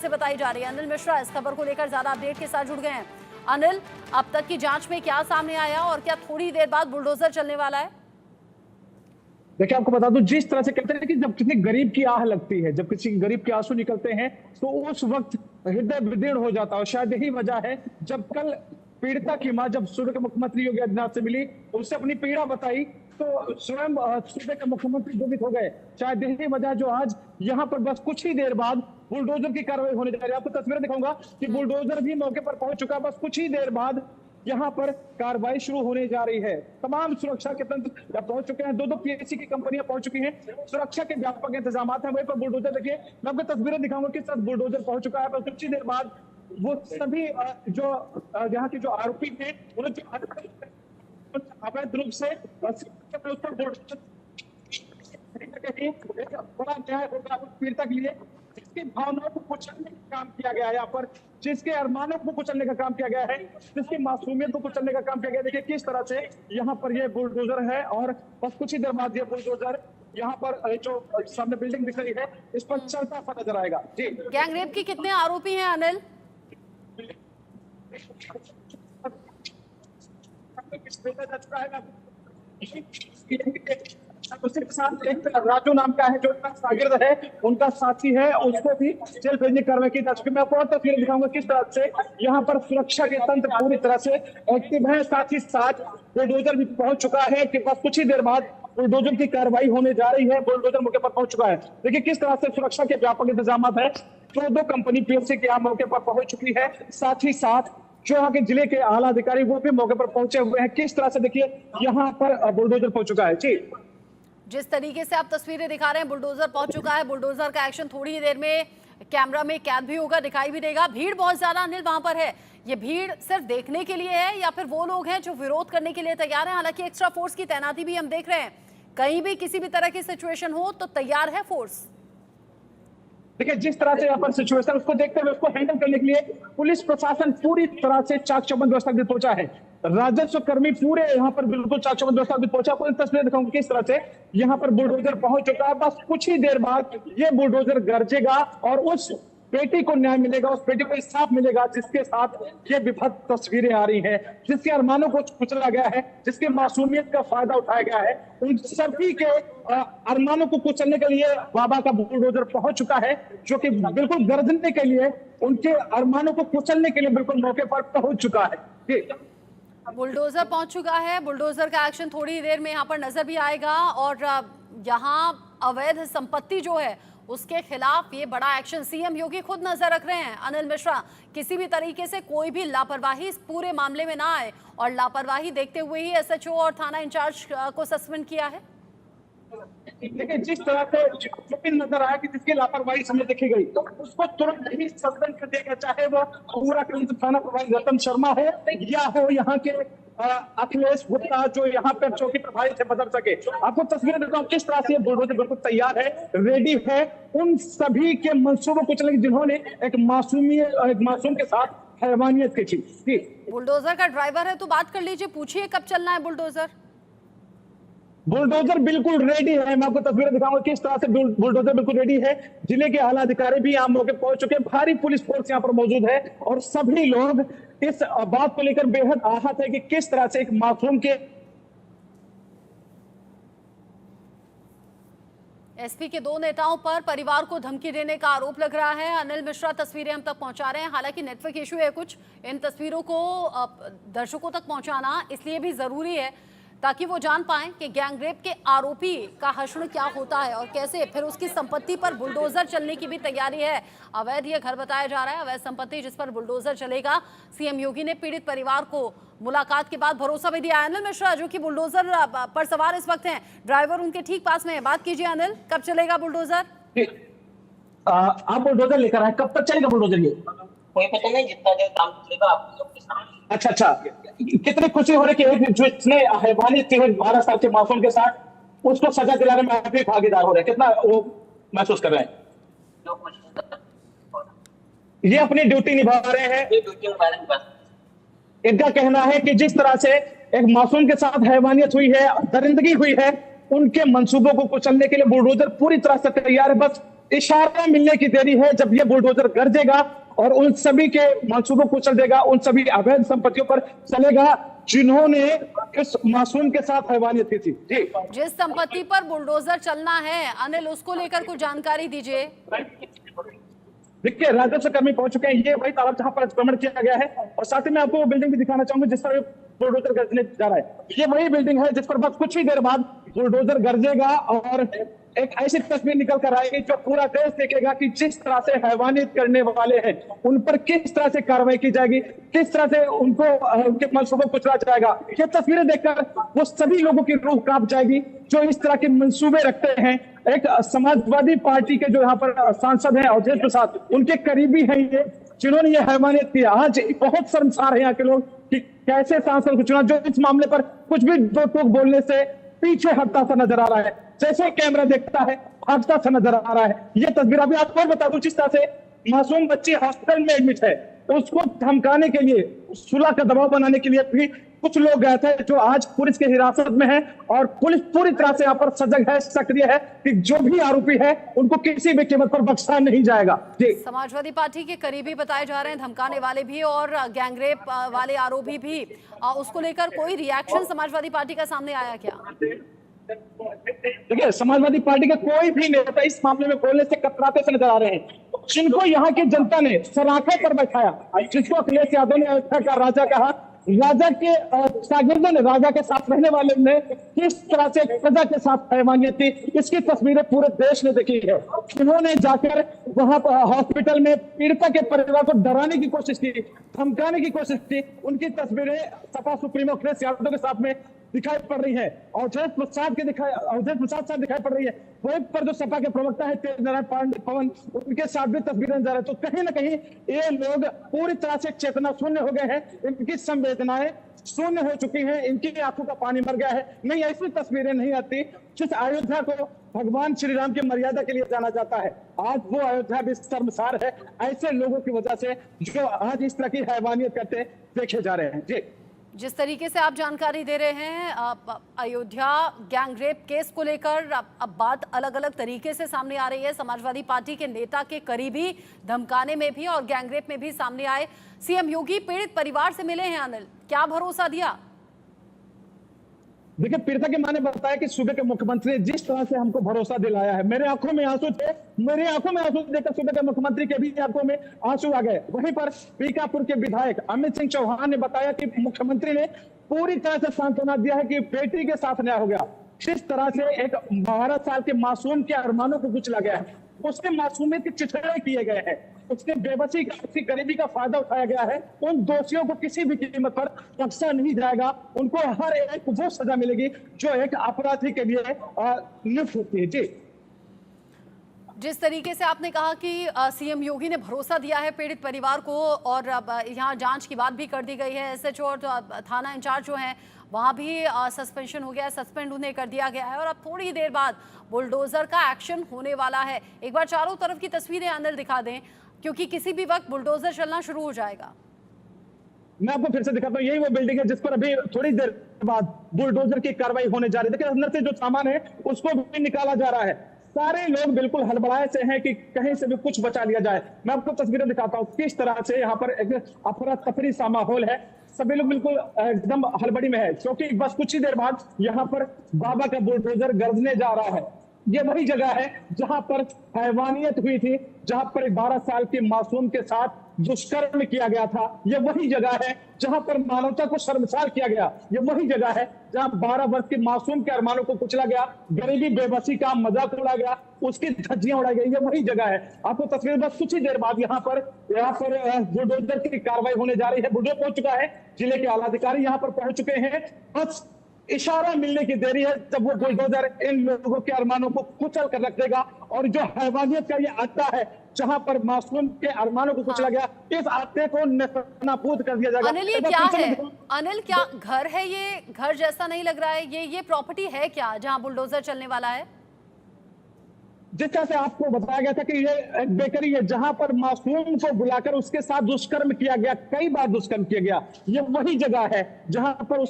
से बताई जा रही है। अनिल मिश्रा इस खबर को लेकर ज्यादा अपडेट के साथ जुड़ गए हैं। अनिल, अब तक की जांच में क्या सामने आया और क्या थोड़ी देर बाद बुलडोजर चलने वाला है? देखिए, आपको बता दूं, जिस तरह से कहते हैं कि जब किसी गरीब की आह लगती है, जब किसी गरीब के आंसू निकलते हैं तो उस वक्त हृदय विदीर्ण हो जाता है। और शायद यही वजह है, जब कल पीड़िता की मां जब सूबे के मुख्यमंत्री योगी आदित्यनाथ से मिली, उससे अपनी पीड़ा बताई, तो स्वयं सूबे के मुख्यमंत्री दुखित हो गए। शायद यही वजह जो आज यहाँ पर बस कुछ ही देर बाद बुलडोजर की कार्रवाई होने जा रही है। आपको तस्वीरें दिखाऊंगा कि बुलडोजर भी मौके पर पहुंच चुका है। बस कुछ ही देर बाद यहाँ पर कार्रवाई शुरू होने जा रही है। तमाम सुरक्षा के तंत्र पहुंच चुके हैं। दो पीएससी की कंपनियां पहुंच चुकी हैं। सुरक्षा के व्यापक इंतजाम हैं। वहीं पर बुलडोजर देखिए, मैं आपको तस्वीरें दिखाऊंगा किस तरह बुलडोजर पहुंच चुका है। बस कुछ ही देर बाद वो सभी जो यहाँ के जो आरोपी थे, उन्हें जो अवैध रूप से बड़ा न्याय होगा पीड़िता के लिए, जिसकी भावनाओं को कुचलने का काम किया गया है यहाँ पर, जिसके अरमानों को कुचलने का काम किया गया है, जिसकी मासूमियत को कुचलने का काम किया गया है। देखिए किस तरह से यहाँ पर ये बुलडोजर है और बस कुछ ही देर बाद ये बुलडोजर यहाँ पर जो सामने बिल्डिंग दिख रही है, इस पर चलता हुआ नजर आएगा। जी, गैंग रेप के कितने आरोपी हैं अनिल? उसके साथ एक राजू नाम का है जो उनका शागिर्द है, उनका साथी है, उसको भी जेल भेजने की कार्रवाई की जा चुकी है। मैं आपको और तस्वीर दिखाऊंगा किस तरह से यहाँ पर सुरक्षा के तंत्र पूरी तरह से एक्टिव है। साथ ही साथ बुलडोजर भी पहुंच चुका है कि बस कुछ ही देर बाद बुलडोजर की कार्रवाई होने जा रही है। बुलडोजर मौके पर पहुंच चुका है। देखिए किस तरह से सुरक्षा के व्यापक इंतजाम है। 14 कंपनी पीएससी के यहाँ मौके पर पहुंच चुकी है। साथ ही साथ जो यहाँ के जिले के आला अधिकारी वो भी मौके पर पहुंचे हुए हैं। किस तरह से देखिए यहाँ पर बुलडोजर पहुंच चुका है। जी, जिस तरीके से आप तस्वीरें दिखा रहे हैं, बुलडोजर पहुंच चुका है। बुलडोजर का एक्शन थोड़ी ही देर में कैमरा में कैद भी होगा, दिखाई भी देगा। भीड़ बहुत ज्यादा अनिल वहां पर है। ये भीड़ सिर्फ देखने के लिए है या फिर वो लोग हैं जो विरोध करने के लिए तैयार हैं? हालांकि एक्स्ट्रा फोर्स की तैनाती भी हम देख रहे हैं। कहीं भी किसी भी तरह की सिचुएशन हो तो तैयार है फोर्स। देखिए जिस तरह से यहाँ पर सिचुएशन उसको देखते हुए उसको हैंडल करने के लिए पुलिस प्रशासन पूरी तरह से चाक चौबंद व्यवस्था के पहुंचा है। राजस्व कर्मी पूरे यहाँ पर बिल्कुल चाक चौबंद व्यवस्था के पहुंचा। पूरी तस्वीर दिखाऊंगा किस तरह से यहाँ पर बुलडोजर पहुंच चुका है। बस कुछ ही देर बाद ये बुलडोजर गरजेगा और उस बेटी को न्याय मिलेगा, उस बेटी को इंसाफ मिलेगा जिसके साथ ये विभत्स तस्वीरें आ रही हैं, जिसके अरमानों को कुचला गया है, जिसके मासूमियत का फायदा उठाया गया है। उन सभी के अरमानों को कुचलने के लिए बाबा का बुलडोजर पहुंच चुका है, जो कि बिल्कुल गरजने के लिए, उनके अरमानों को कुचलने के लिए बिल्कुल मौके पर पहुंच चुका है। बुलडोजर पहुंच चुका है। बुलडोजर का एक्शन थोड़ी देर में यहाँ पर नजर भी आएगा और यहाँ अवैध संपत्ति जो है उसके खिलाफ ये बड़ा एक्शन सीएम योगी खुद नजर रख रहे हैं। अनिल मिश्रा, किसी भी तरीके से कोई भी लापरवाही इस पूरे मामले में ना आए और लापरवाही देखते हुए ही एसएचओ और थाना इंचार्ज को सस्पेंड किया है। देखिए जिस तरह से जो भी नजर आया कि जिसकी लापरवाही सामने देखी गई तो उसको तुरंत ही सस्पेंड कर दिया गया, चाहे वो पूरा थाना प्रभारी रतन शर्मा हो या हो यहाँ के अखिलेश गुप्ता जो यहाँ पर चौकी प्रभारी थे बदल सके। आपको तस्वीरें देता हूँ किस तरह से बुलडोजर बिल्कुल तैयार है, रेडी है उन सभी के मंसूबों को चलेंगे जिन्होंने एक मासूम के साथ हैवानियत की थी। बुलडोजर का ड्राइवर है तो बात कर लीजिए, पूछिए कब चलना है बुलडोजर। बुलडोजर बिल्कुल रेडी है। मैं आपको तस्वीरें दिखाऊंगा किस तरह से बुलडोजर बिल्कुल रेडी है। जिले के आला अधिकारी भी यहाँ मौके पहुंच चुके हैं। भारी पुलिस फोर्स यहाँ पर मौजूद है और सभी लोग इस बात को लेकर बेहद आहत है कि किस तरह से एक मासूम के एसपी के 2 नेताओं पर परिवार को धमकी देने का आरोप लग रहा है। अनिल मिश्रा तस्वीरें हम तक पहुंचा रहे हैं। हालांकि नेटवर्क इशू है कुछ, इन तस्वीरों को दर्शकों तक पहुंचाना इसलिए भी जरूरी है ताकि वो जान पाएं कि गैंगरेप के आरोपी का हश्र क्या होता है और कैसे फिर उसकी संपत्ति पर बुलडोजर चलने की भी तैयारी है। अवैध ये घर बताया जा रहा है, अवैध संपत्ति जिस पर बुलडोजर चलेगा। सीएम योगी ने पीड़ित परिवार को मुलाकात के बाद भरोसा भी दिया। अनिल मिश्रा जो कि बुलडोजर पर सवार इस वक्त हैं, ड्राइवर उनके ठीक पास में है, बात कीजिए अनिल, कब चलेगा बुलडोजर? आप बुलडोजर लेकर आए, कब तक चलेगा बुलडोजर? ये कोई पता नहीं, जितना देर काम चलेगा आप लोग के साथ। अच्छा, कितनी खुशी हो रही है कि जो इतने हैवानियत थी 12 साल के मासूम के साथ उसको सजा दिलाने में आप भी भागीदार हो रहे हैं, कितना वो महसूस कर रहे हैं? ये अपनी ड्यूटी निभा रहे हैं। इनका कहना है कि जिस तरह से एक मासूम के साथ हैवानियत हुई है, दरिंदगी हुई है, उनके मंसूबों को कुचलने के लिए बुलडोजर पूरी तरह से तैयार है। बस इशारा मिलने की देरी है जब ये बुलडोजर गरजेगा और उन सभी के मंसूबों को कुचल देगा, उन सभी अवैध संपत्तियों पर चलेगा जिन्होंने इस मासूम के साथ हैवानियत की थी। जी, जिस संपत्ति पर बुलडोजर चलना है अनिल, उसको लेकर कुछ जानकारी दीजिए। देखिए, राजस्व कर्मी पहुंच चुके हैं। ये वही तालाब जहां पर अतिक्रमण किया गया है और साथ ही मैं आपको वो बिल्डिंग भी दिखाना चाहूंगा जिस पर बुलडोजर गरजने जा रहा है। ये वही बिल्डिंग है जिस पर बस कुछ ही देर बाद बुलडोजर गरजेगा और एक ऐसी तस्वीर निकल कर आएगी जो पूरा देश देखेगा कि जिस तरह से हैवानियत करने वाले हैं उन पर किस तरह से कार्रवाई की जाएगी, किस तरह से उनको उनके मंसूबों को कुचला जाएगा। ये तस्वीरें देखकर वो सभी लोगों की रूह कांप जाएगी जो इस तरह के मंसूबे रखते हैं। एक समाजवादी पार्टी के जो यहाँ पर सांसद हैं अवधेश प्रसाद, उनके करीबी हैं ये, जिन्होंने ये हैवानियत किया। आज बहुत शर्मसार है यहाँ के लोग कि कैसे सांसद को चुना जो इस मामले पर कुछ भी दो टूक बोलने से पीछे हटता सा नजर आ रहा है, जैसे कैमरा देखता है भागता सा नजर आ रहा है। ये तस्वीर अभी आपको बता दूं, जिस तरह से मासूम बच्ची हॉस्पिटल में एडमिट है, उसको धमकाने के लिए, सुलह का दबाव बनाने के लिए भी कुछ लोग गए थे जो आज पुलिस की हिरासत में है और पुलिस पूरी तरह से यहाँ पर सजग है, सक्रिय है कि जो भी आरोपी है उनको किसी भी कीमत पर बख्शा नहीं जाएगा। जी, समाजवादी पार्टी के करीबी बताए जा रहे हैं, धमकाने वाले भी और गैंगरेप वाले आरोपी भी। उसको लेकर कोई रिएक्शन समाजवादी पार्टी का सामने आया क्या? देखिए, समाजवादी पार्टी का कोई भी नेता इस मामले में बोलने से कतराते से नजर आ रहे हैं। जिनको यहाँ की जनता ने सराखे पर बैठाया, जिसको अखिलेश यादव ने अयोध्या का राजा कहा, राजा के शागिर्दों ने, राजा के साथ रहने वाले ने किस तरह से प्रजा के साथ हैवानियत की, इसकी तस्वीरें पूरे देश ने देखी है। इन्होंने जाकर वहां पर हॉस्पिटल में पीड़िता के परिवार को डराने की कोशिश की, धमकाने की कोशिश की। उनकी तस्वीरें सपा सुप्रीमो अखिलेश यादव के साथ में दिखाई पड़ रही है और अवधेश प्रसाद साथ दिखाई पड़ रही है। वहीं पर जो सपा के प्रवक्ता है तेज नारायण पवन, उनके साथ भी तस्वीरें नजर है। तो कहीं ना कहीं ये लोग पूरी तरह से चेतना शून्य हो गए हैं, इनकी संवेदनाएं शून्य हो चुकी हैं, इनकी आंखों का पानी मर गया है। नहीं, ऐसी तस्वीरें नहीं आती जिस अयोध्या को भगवान श्री राम की मर्यादा के लिए जाना जाता है। आज वो अयोध्या भी शर्मसार है ऐसे लोगों की वजह से जो आज इस तरह की हैवानियत करते देखे जा रहे हैं। जी, जिस तरीके से आप जानकारी दे रहे हैं अयोध्या गैंगरेप केस को लेकर, अब बात अलग अलग तरीके से सामने आ रही है। समाजवादी पार्टी के नेता के करीबी धमकाने में भी और गैंगरेप में भी सामने आए। सीएम योगी पीड़ित परिवार से मिले हैं अनिल, क्या भरोसा दिया? देखिए, पीड़िता की मां ने बताया कि सूबे के मुख्यमंत्री ने जिस तरह से हमको भरोसा दिलाया है, मेरे आंखों में आंसू थे, मेरी आंखों में आंसू देखकर सूबे के मुख्यमंत्री के भी आंखों में आंसू आ गए। वहीं पर पीकापुर के विधायक अमित सिंह चौहान ने बताया कि मुख्यमंत्री ने पूरी तरह से सांत्वना दिया है कि बेटी के साथ न्याय हो गया। जिस तरह से एक 12 साल के मासूम के अरमानों को कुचला गया है, उसके मासूमियत के चिथड़े किए गए हैं, उसके बेबसी का, उसकी गरीबी का फायदा उठाया गया है। उन दोषियों को किसी भी कीमत पर बख्शा नहीं जाएगा। उनको हर एक वो सजा मिलेगी जो एक अपराधी के लिए नियुक्त होती है। जी, जिस तरीके से आपने कहा कि सीएम योगी ने भरोसा दिया है पीड़ित परिवार को और अब यहाँ जांच की बात भी कर दी गई है, एसएचओ और थाना इंचार्ज जो हैं वहाँ भी सस्पेंशन हो गया है, सस्पेंड उन्हें कर दिया गया है और अब थोड़ी देर बाद बुलडोजर का एक्शन होने वाला है। एक बार चारों तरफ की तस्वीरें अनिल दिखा दें, क्योंकि किसी भी वक्त बुलडोजर चलना शुरू हो जाएगा। मैं आपको फिर से दिखाता हूँ, यही वो बिल्डिंग है जिस पर अभी थोड़ी देर बाद बुलडोजर की कार्रवाई होने जा रही है। देखिए, अंदर से जो सामान है उसको भी निकाला जा रहा है। सारे लोग बिल्कुल हड़बड़ाए से हैं कि कहीं से भी कुछ बचा लिया जाए। मैं आपको तस्वीरें दिखाता हूँ किस तरह से यहाँ पर एक अफरा तफरी सा माहौल है। सभी लोग बिल्कुल एकदम हड़बड़ी में है क्योंकि बस कुछ ही देर बाद यहाँ पर बाबा का बुलडोजर गरजने जा रहा है। ये वही जगह है जहां पर हैवानियत हुई थी, जहां पर 12 साल के मासूम के साथ दुष्कर्म किया गया था। ये वही जगह है जहां पर मानवता को शर्मसार किया गया। ये वही जगह है जहां 12 वर्ष के मासूम के अरमानों को कुचला गया, गरीबी बेबसी का मजाक उड़ा गया, उसकी धज्जियां उड़ाई गई। ये वही जगह है। आपको तस्वीर बस कुछ ही देर बाद यहाँ पर बुलडोजर की कार्रवाई होने जा रही है। बुलडोजर पहुंच चुका है, जिले के आला अधिकारी यहाँ पर पहुंच चुके हैं। बस इशारा मिलने की देरी है जब वो बुलडोजर इन लोगों के अरमानों को कुचल कर रख देगा। और जो हैवानियत का ये अड्डा है जहां पर मासूम के अरमानों को कुचला गया, इस अड्डे को नाबूद कर दिया जाएगा। अनिल, ये क्या है? अनिल, क्या घर है? ये घर जैसा नहीं लग रहा है। ये प्रॉपर्टी है क्या जहां बुलडोजर चलने वाला है? जिस तरह से आपको बताया गया था कि ये एक बेकरी है जहां पर मासूम को बुलाकर उसके साथ दुष्कर्म किया गया, कई बार दुष्कर्म किया गया। ये वही जगह है जहां पर उस